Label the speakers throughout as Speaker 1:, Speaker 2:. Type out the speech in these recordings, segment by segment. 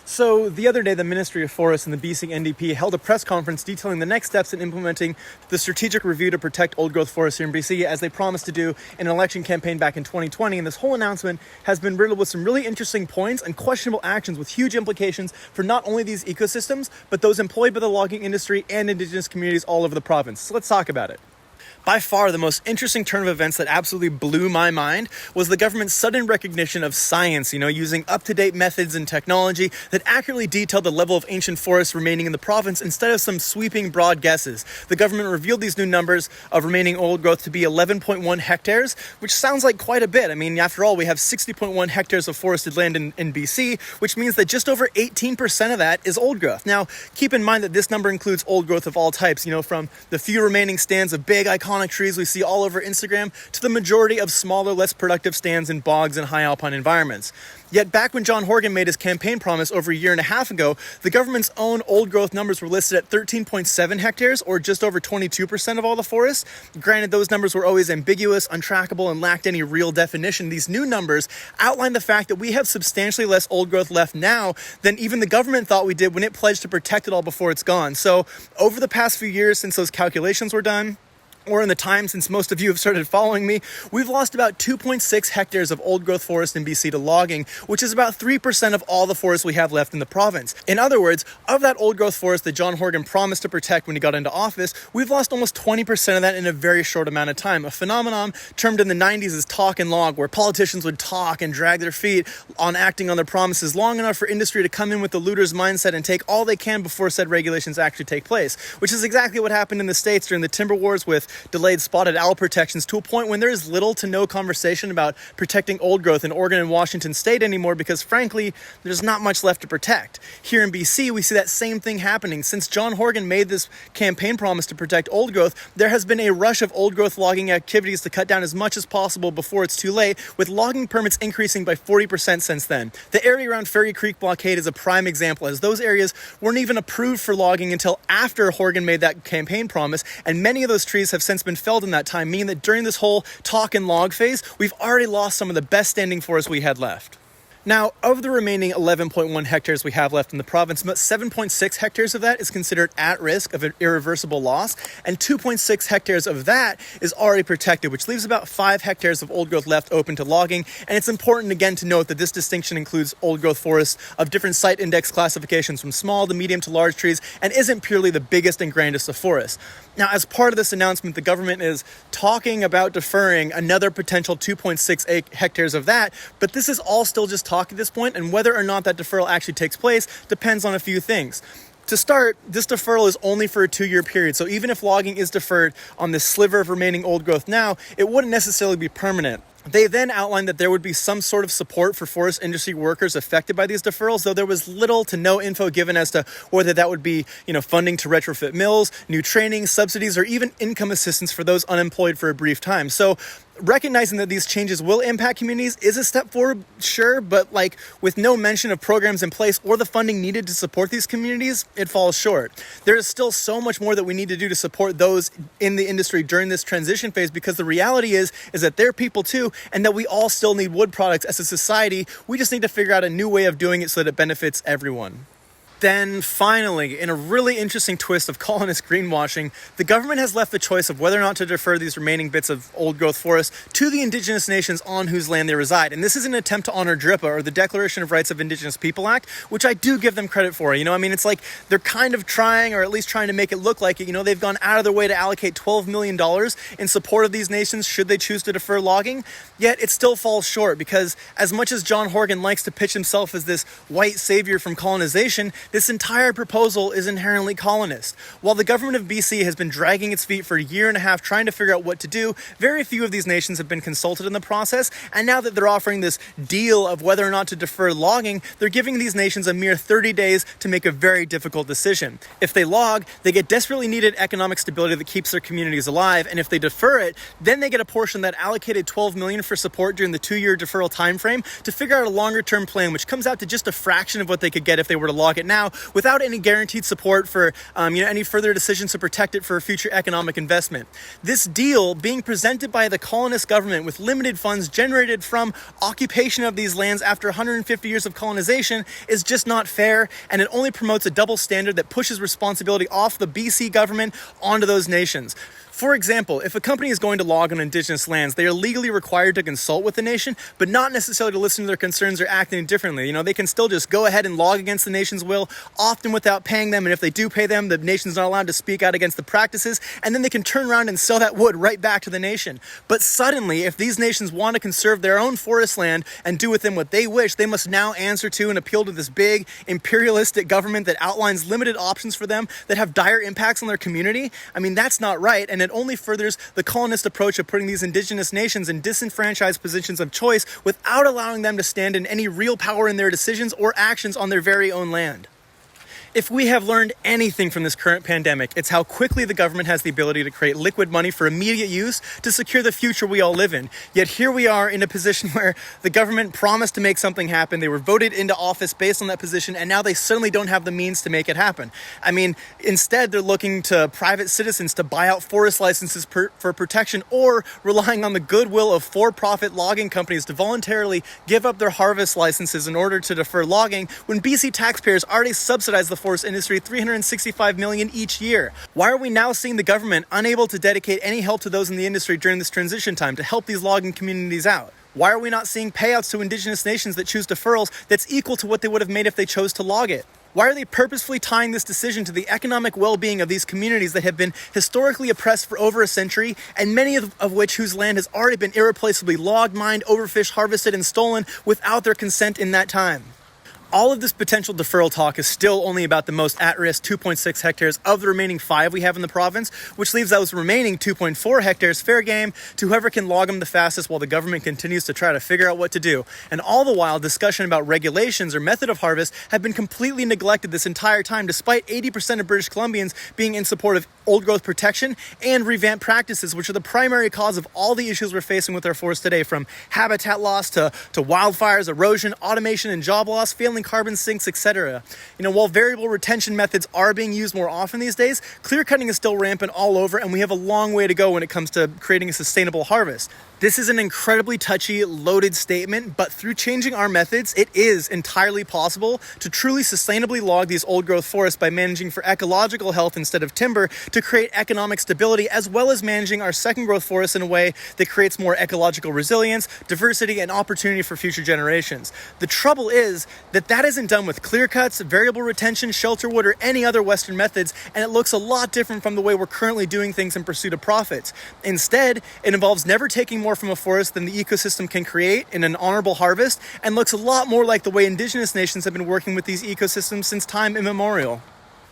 Speaker 1: So the other day, the Ministry of Forests and the BC NDP held a press conference detailing the next steps in implementing the strategic review to protect old-growth forests here in BC, as they promised to do in an election campaign back in 2020. And this whole announcement has been riddled with some really interesting points and questionable actions with huge implications for not only these ecosystems, but those employed by the logging industry and Indigenous communities all over the province. So let's talk about it. By far, the most interesting turn of events that absolutely blew my mind was the government's sudden recognition of science, using up-to-date methods and technology that accurately detailed the level of ancient forests remaining in the province instead of some sweeping broad guesses. The government revealed these new numbers of remaining old growth to be 11.1 hectares, which sounds like quite a bit. I mean, after all, we have 60.1 hectares of forested land in BC, which means that just over 18% of that is old growth. Now, keep in mind that this number includes old growth of all types, from the few remaining stands of big, iconic trees we see all over Instagram to the majority of smaller, less productive stands in bogs and high alpine environments. Yet back when John Horgan made his campaign promise over a year and a half ago, the government's own old growth numbers were listed at 13.7 hectares, or just over 22% of all the forest. Granted, those numbers were always ambiguous, untrackable, and lacked any real definition. These new numbers outline the fact that we have substantially less old growth left now than even the government thought we did when it pledged to protect it all before it's gone. So over the past few years since those calculations were done, or in the time since most of you have started following me, we've lost about 2.6 hectares of old-growth forest in BC to logging, which is about 3% of all the forest we have left in the province. In other words, of that old-growth forest that John Horgan promised to protect when he got into office, we've lost almost 20% of that in a very short amount of time, a phenomenon termed in the 90s as talk and log, where politicians would talk and drag their feet on acting on their promises long enough for industry to come in with the looter's mindset and take all they can before said regulations actually take place, which is exactly what happened in the States during the timber wars with delayed spotted owl protections, to a point when there is little to no conversation about protecting old growth in Oregon and Washington state anymore, because frankly, there's not much left to protect. Here in BC, we see that same thing happening. Since John Horgan made this campaign promise to protect old growth, there has been a rush of old growth logging activities to cut down as much as possible before it's too late, with logging permits increasing by 40% since then. The area around Fairy Creek blockade is a prime example, as those areas weren't even approved for logging until after Horgan made that campaign promise, and many of those trees have since been felled in that time, meaning that during this whole talk and log phase, we've already lost some of the best standing forests we had left. Now, of the remaining 11.1 hectares we have left in the province, about 7.6 hectares of that is considered at risk of an irreversible loss, and 2.6 hectares of that is already protected, which leaves about 5 hectares of old growth left open to logging. And it's important again to note that this distinction includes old growth forests of different site index classifications from small to medium to large trees, and isn't purely the biggest and grandest of forests. Now, as part of this announcement, the government is talking about deferring another potential 2.6 hectares of that, but this is all still just talk at this point, and whether or not that deferral actually takes place depends on a few things. To start, this deferral is only for a 2-year period, so even if logging is deferred on this sliver of remaining old growth now, it wouldn't necessarily be permanent. They then outlined that there would be some sort of support for forest industry workers affected by these deferrals, though there was little to no info given as to whether that would be, funding to retrofit mills, new training, subsidies, or even income assistance for those unemployed for a brief time. So recognizing that these changes will impact communities is a step forward, sure, but with no mention of programs in place or the funding needed to support these communities, it falls short. There is still so much more that we need to do to support those in the industry during this transition phase, because the reality is that they're people too, and that we all still need wood products as a society. We just need to figure out a new way of doing it so that it benefits everyone. Then finally, in a really interesting twist of colonist greenwashing, the government has left the choice of whether or not to defer these remaining bits of old growth forest to the Indigenous nations on whose land they reside. And this is an attempt to honor DRIPA, or the Declaration of Rights of Indigenous People Act, which I do give them credit for. It's like they're kind of trying, or at least trying to make it look like it. They've gone out of their way to allocate $12 million in support of these nations should they choose to defer logging. Yet it still falls short, because as much as John Horgan likes to pitch himself as this white savior from colonization, this entire proposal is inherently colonist. While the government of BC has been dragging its feet for a year and a half trying to figure out what to do, very few of these nations have been consulted in the process, and now that they're offering this deal of whether or not to defer logging, they're giving these nations a mere 30 days to make a very difficult decision. If they log, they get desperately needed economic stability that keeps their communities alive, and if they defer it, then they get a portion of that allocated $12 million for support during the 2-year deferral time frame to figure out a longer-term plan, which comes out to just a fraction of what they could get if they were to log it now. now without any guaranteed support for any further decisions to protect it for future economic investment. This deal being presented by the colonist government with limited funds generated from occupation of these lands after 150 years of colonization is just not fair, and it only promotes a double standard that pushes responsibility off the BC government onto those nations. For example, if a company is going to log on Indigenous lands, they are legally required to consult with the nation, but not necessarily to listen to their concerns or act any differently. They can still just go ahead and log against the nation's will, often without paying them, and if they do pay them, the nation's not allowed to speak out against the practices, and then they can turn around and sell that wood right back to the nation. But suddenly, if these nations want to conserve their own forest land and do with them what they wish, they must now answer to and appeal to this big, imperialistic government that outlines limited options for them that have dire impacts on their community. That's not right, and it only furthers the colonist approach of putting these Indigenous nations in disenfranchised positions of choice without allowing them to stand in any real power in their decisions or actions on their very own land. If we have learned anything from this current pandemic, it's how quickly the government has the ability to create liquid money for immediate use to secure the future we all live in. Yet here we are in a position where the government promised to make something happen. They were voted into office based on that position, and now they suddenly don't have the means to make it happen. Instead, they're looking to private citizens to buy out forest licenses for protection, or relying on the goodwill of for-profit logging companies to voluntarily give up their harvest licenses in order to defer logging when BC taxpayers already subsidize the forest industry $365 million each year. Why are we now seeing the government unable to dedicate any help to those in the industry during this transition time to help these logging communities out? Why are we not seeing payouts to Indigenous nations that choose deferrals that's equal to what they would have made if they chose to log it? Why are they purposefully tying this decision to the economic well-being of these communities that have been historically oppressed for over a century, and many of which whose land has already been irreplaceably logged, mined, overfished, harvested, and stolen without their consent in that time? All of this potential deferral talk is still only about the most at-risk 2.6 hectares of the remaining 5 we have in the province, which leaves those remaining 2.4 hectares fair game to whoever can log them the fastest while the government continues to try to figure out what to do. And all the while, discussion about regulations or method of harvest have been completely neglected this entire time, despite 80% of British Columbians being in support of old growth protection and revamped practices, which are the primary cause of all the issues we're facing with our forests today, from habitat loss to wildfires, erosion, automation, and job loss, failing carbon sinks, etc. While variable retention methods are being used more often these days, clear cutting is still rampant all over, and we have a long way to go when it comes to creating a sustainable harvest. This is an incredibly touchy, loaded statement, but through changing our methods, it is entirely possible to truly sustainably log these old growth forests by managing for ecological health instead of timber to create economic stability, as well as managing our second growth forests in a way that creates more ecological resilience, diversity, and opportunity for future generations. The trouble is that isn't done with clear cuts, variable retention, shelter wood, or any other Western methods, and it looks a lot different from the way we're currently doing things in pursuit of profits. Instead, it involves never taking more from a forest than the ecosystem can create in an honorable harvest, and looks a lot more like the way Indigenous nations have been working with these ecosystems since time immemorial.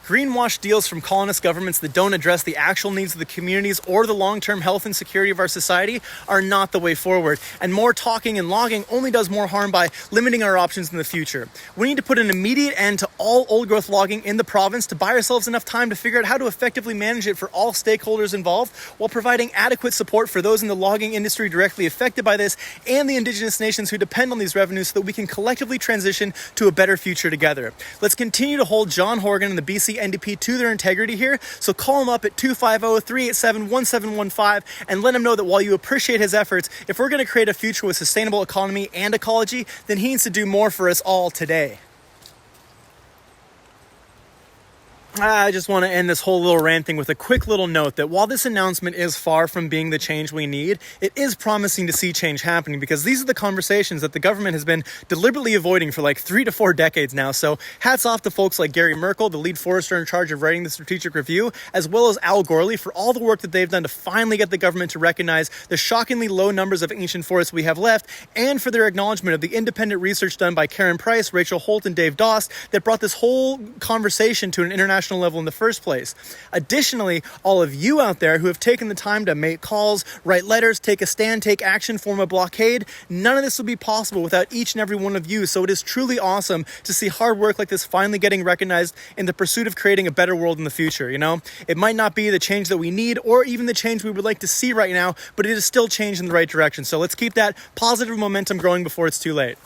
Speaker 1: Greenwash deals from colonist governments that don't address the actual needs of the communities or the long-term health and security of our society are not the way forward, and more talking and logging only does more harm by limiting our options in the future. We need to put an immediate end to all old-growth logging in the province to buy ourselves enough time to figure out how to effectively manage it for all stakeholders involved, while providing adequate support for those in the logging industry directly affected by this and the Indigenous nations who depend on these revenues, so that we can collectively transition to a better future together. Let's continue to hold John Horgan and the BC NDP to their integrity here, so call him up at 250-387-1715 and let him know that while you appreciate his efforts, if we're going to create a future with sustainable economy and ecology, then he needs to do more for us all today. I just want to end this whole little rant thing with a quick little note that while this announcement is far from being the change we need, it is promising to see change happening, because these are the conversations that the government has been deliberately avoiding for like 3 to 4 decades now. So hats off to folks like Gary Merkel, the lead forester in charge of writing the strategic review, as well as Al Gorley, for all the work that they've done to finally get the government to recognize the shockingly low numbers of ancient forests we have left, and for their acknowledgement of the independent research done by Karen Price, Rachel Holt, and Dave Dost that brought this whole conversation to an international level in the first place. Additionally, all of you out there who have taken the time to make calls, write letters, take a stand, take action, form a blockade, none of this would be possible without each and every one of you. So it is truly awesome to see hard work like this finally getting recognized in the pursuit of creating a better world in the future. It might not be the change that we need or even the change we would like to see right now, but it is still change in the right direction. So let's keep that positive momentum growing before it's too late.